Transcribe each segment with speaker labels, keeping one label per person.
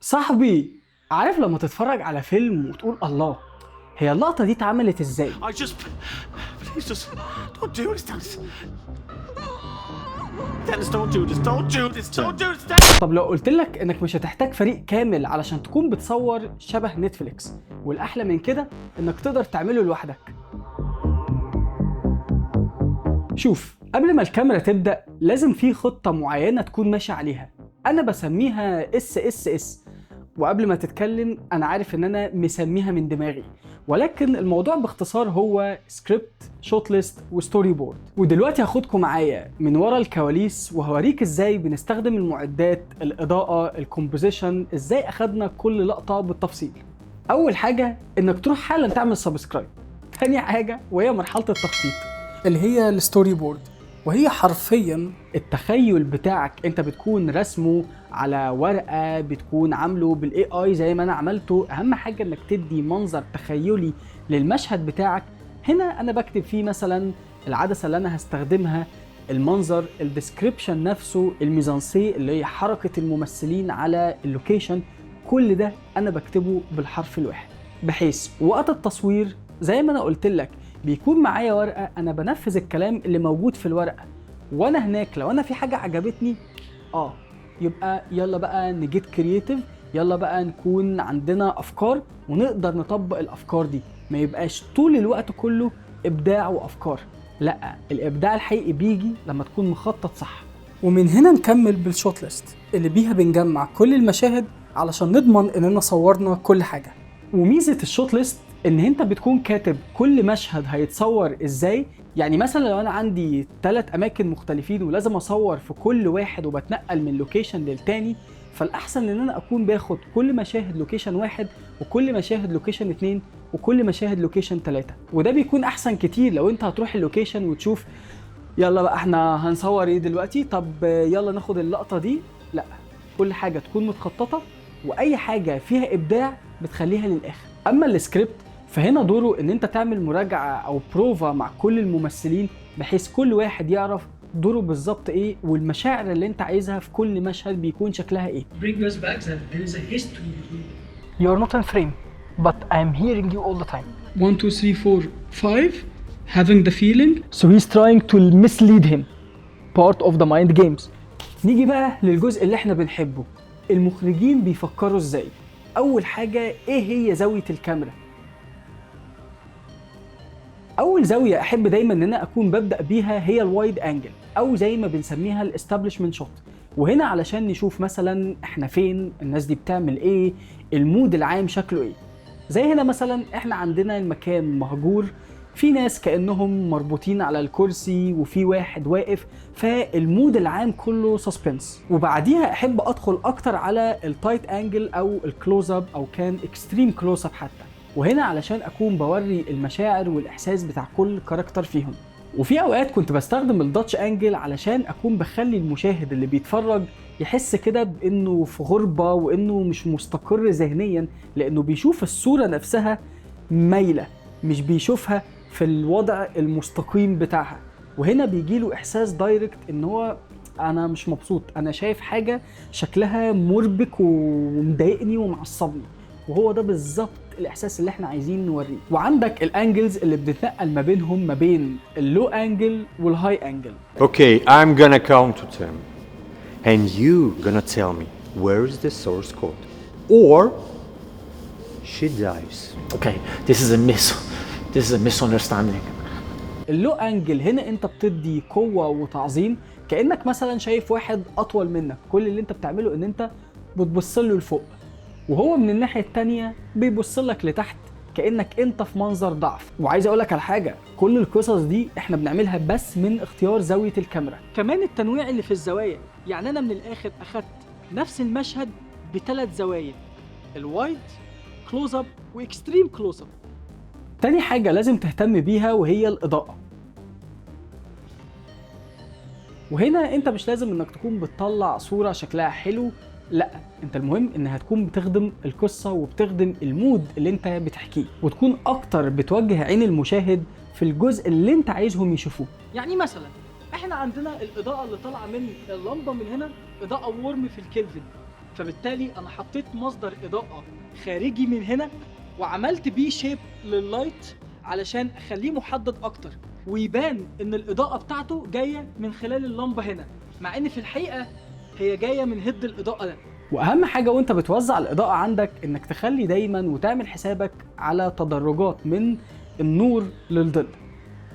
Speaker 1: صاحبي، عارف لما تتفرج على فيلم وتقول الله، هي اللقطة دي اتعملت ازاي؟
Speaker 2: Please just don't do this, Dennis. Dennis, don't do this. Don't do this. Don't do this, Dennis.
Speaker 1: طب لو قلت لك انك مش هتحتاج فريق كامل علشان تكون بتصور شبه نتفليكس، والاحلى من كده انك تقدر تعمله لوحدك. شوف، قبل ما الكاميرا تبدأ لازم في خطة معينة تكون ماشي عليها، انا بسميها SSS. وقبل ما تتكلم انا عارف ان انا مسميها من دماغي، ولكن الموضوع باختصار هو سكريبت، شوت ليست، وستوري بورد. ودلوقتي هاخدكم معايا من ورا الكواليس وهوريك ازاي بنستخدم المعدات، الاضاءة، الكومبوزيشن، ازاي اخدنا كل لقطة بالتفصيل. اول حاجة انك تروح حالا تعمل سبسكرايب. تاني حاجة وهي مرحلة التخطيط اللي هي الستوري بورد، وهي حرفيا التخيل بتاعك، انت بتكون رسمه على ورقة، بتكون عامله بالاي اي زي ما انا عملته. اهم حاجة انك تدي منظر تخيلي للمشهد بتاعك. هنا انا بكتب فيه مثلا العدسة اللي انا هستخدمها، المنظر، الديسكريبشن نفسه، الميزانسي اللي هي حركة الممثلين على اللوكيشن. كل ده انا بكتبه بالحرف الواحد، بحيث وقت التصوير زي ما انا قلت لك بيكون معايا ورقة انا بنفذ الكلام اللي موجود في الورقة، وانا هناك لو انا في حاجة عجبتني يبقى يلا بقى نجيت كرييتيف، يلا بقى نكون عندنا افكار ونقدر نطبق الافكار دي. ما يبقاش طول الوقت كله ابداع وافكار، لا، الابداع الحقيقي بيجي لما تكون مخطط صح. ومن هنا نكمل بالشوت ليست اللي بيها بنجمع كل المشاهد علشان نضمن اننا صورنا كل حاجة. وميزة الشوت ليست ان انت بتكون كاتب كل مشهد هيتصور ازاي. يعني مثلا لو انا عندي 3 اماكن مختلفين ولازم اصور في كل واحد وبتنقل من لوكيشن للتاني، فالاحسن ان انا اكون باخد كل مشاهد لوكيشن 1 وكل مشاهد لوكيشن 2 وكل مشاهد لوكيشن 3، وده بيكون احسن كتير لو انت هتروح اللوكيشن وتشوف يلا بقى احنا هنصور ايه دلوقتي، طب يلا ناخد اللقطة دي. لا، كل حاجة تكون متخططة، واي حاجة فيها ابداع بتخليها للاخر. اما السكريبت فهنا دوره ان انت تعمل مراجعة او بروفا مع كل الممثلين، بحيث كل واحد يعرف دوره بالظبط ايه والمشاعر اللي انت عايزها في كل مشهد بيكون شكلها ايه.
Speaker 3: Bring us back that there is a history here.
Speaker 1: You are not in frame, but I am hearing you all the time. 1 2 3 4 5 having the feeling. So he's trying to mislead him. Part of the mind games. نيجي بقى للجزء اللي احنا بنحبه، المخرجين بيفكروا ازاي. اول حاجة ايه هي زاوية الكاميرا؟ اول زاوية احب دايما ان انا اكون ببدأ بيها هي الوايد انجل، او زي ما بنسميها الاستابليشمنت شوت. وهنا علشان نشوف مثلا احنا فين، الناس دي بتعمل ايه، المود العام شكله ايه. زي هنا مثلا احنا عندنا المكان مهجور، في ناس كأنهم مربوطين على الكرسي وفي واحد واقف، فالمود العام كله سسبنس. وبعديها احب ادخل اكتر على التايت انجل او الكلوز اب او كان اكستريم كلوز اب حتى، وهنا علشان اكون بوري المشاعر والاحساس بتاع كل كاركتر فيهم. وفي اوقات كنت بستخدم الداتش انجل علشان اكون بخلي المشاهد اللي بيتفرج يحس كده بانه في غربة وانه مش مستقر ذهنيا، لانه بيشوف الصورة نفسها مايلة، مش بيشوفها في الوضع المستقيم بتاعها. وهنا بيجيله احساس دايركت ان هو انا مش مبسوط، انا شايف حاجة شكلها مربك ومضايقني ومعصبني، وهو ده بالظبط الاحساس اللي احنا عايزين نوريه. وعندك الانجلز اللي بنتنقل ما بينهم، ما بين اللو انجل والهاي انجل.
Speaker 2: Okay, I'm gonna count to 10. And you gonna tell me where is the source code. Or she dies.
Speaker 3: Okay, this is a misunderstanding.
Speaker 1: اللو انجل هنا انت بتدي قوة وتعظيم، كأنك مثلا شايف واحد اطول منك، كل اللي انت بتعمله ان انت بتبص له لفوق، وهو من الناحية التانية بيبص لك لتحت كأنك انت في منظر ضعف. وعايز اقولك على حاجة، كل القصص دي احنا بنعملها بس من اختيار زاوية الكاميرا. كمان التنويع اللي في الزوايا، يعني انا من الاخر اخدت نفس المشهد ب3 زوايا، الوايد، كلوز اب، واكستريم كلوز اب. تاني حاجة لازم تهتم بيها وهي الإضاءة. وهنا انت مش لازم انك تكون بتطلع صورة شكلها حلو، لا، انت المهم انها تكون بتخدم القصة وبتخدم المود اللي انت بتحكيه، وتكون اكتر بتوجه عين المشاهد في الجزء اللي انت عايزهم يشوفوه. يعني مثلا احنا عندنا الإضاءة اللي طالعة من اللمبة من هنا إضاءة وورم في الكلفن، فبالتالي انا حطيت مصدر اضاءة خارجي من هنا وعملت بيه شيب لللايت علشان اخليه محدد اكتر ويبان ان الاضاءة بتاعته جاية من خلال اللمبة هنا، مع ان في الحقيقة هي جاية من هيد الاضاءة ده. واهم حاجة وانت بتوزع الاضاءة عندك انك تخلي دايما وتعمل حسابك على تدرجات من النور للظل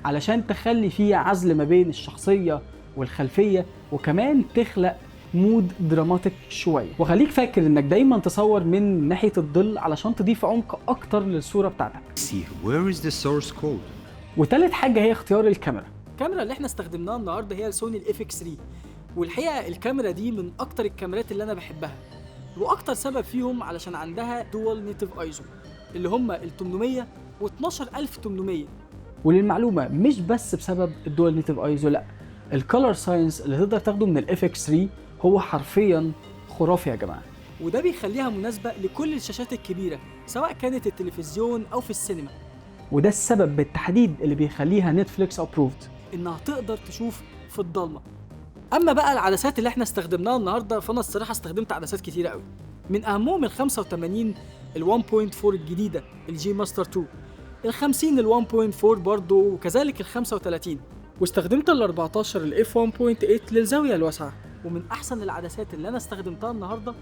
Speaker 1: علشان تخلي فيه عزل ما بين الشخصية والخلفية، وكمان تخلق مود دراماتيك شوية. وخليك فاكر انك دايما تصور من ناحية الظل علشان تضيف عمق اكتر للصورة بتاعتك.
Speaker 2: See, where is the source code?
Speaker 1: وتالت حاجة هي اختيار الكاميرا. الكاميرا اللي احنا استخدمناها النهاردة هي السوني الاف اكس 3، والحقيقة الكاميرا دي من اكتر الكاميرات اللي انا بحبها، واكتر سبب فيهم علشان عندها دول نيتيف ايزو اللي هم ال 800 و 12800. وللمعلومة مش بس بسبب الدول نيتيف ايزو، لا، الكالر ساينس اللي تقدر تاخده من الاف اكس 3 هو حرفيا خرافي يا جماعة، وده بيخليها مناسبة لكل الشاشات الكبيرة سواء كانت التلفزيون او في السينما، وده السبب بالتحديد اللي بيخليها نتفليكس ابروفد انها تقدر تشوف في الضلمة. اما بقى العدسات اللي احنا استخدمناها النهارده فانا الصراحة استخدمت عدسات كتيرة قوي، من اهمهم ال 85 ال 1.4 الجديدة الجي ماستر 2، ال 50 ال 1.4 برضه، وكذلك ال 35، واستخدمت ال 14 ال f1.8 للزاوية الواسعة. ومن احسن العدسات اللي انا استخدمتها النهارده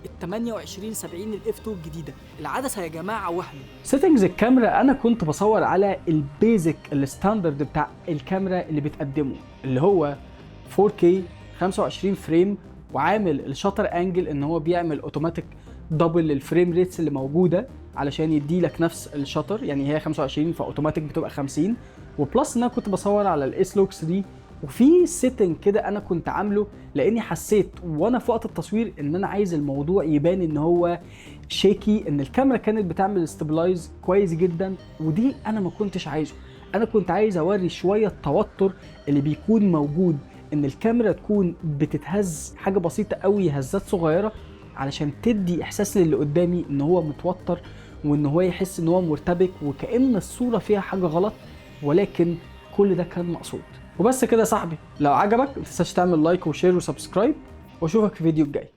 Speaker 1: ال 28 70 الاف 2 الجديده. العدسه يا جماعه وهم. سيتنجز الكاميرا انا كنت بصور على البيزك الستاندرد بتاع الكاميرا اللي بتقدمه اللي هو 4K 25 فريم، وعامل الشاتر انجل ان هو بيعمل اوتوماتيك دبل الفريم ريتس اللي موجوده علشان يدي لك نفس الشاتر، يعني هي 25 فاوتوماتيك بتبقى 50، وبلس ان انا كنت بصور على الاس لوك 3. وفي سيتنج كده انا كنت عامله لاني حسيت وانا في وقت التصوير ان انا عايز الموضوع يبان ان هو شيكي، ان الكاميرا كانت بتعمل استابلايز كويس جدا، ودي انا ما كنتش عايزه. انا كنت عايز اوري شويه التوتر اللي بيكون موجود، ان الكاميرا تكون بتتهز حاجه بسيطه قوي، هزات صغيره، علشان تدي احساس للي قدامي ان هو متوتر وان هو يحس ان هو مرتبك وكأن الصوره فيها حاجه غلط، ولكن كل ده كان مقصود. وبس كده يا صاحبي، لو عجبك متنساش تعمل لايك وشير وسبسكرايب، واشوفك في الفيديو الجاي.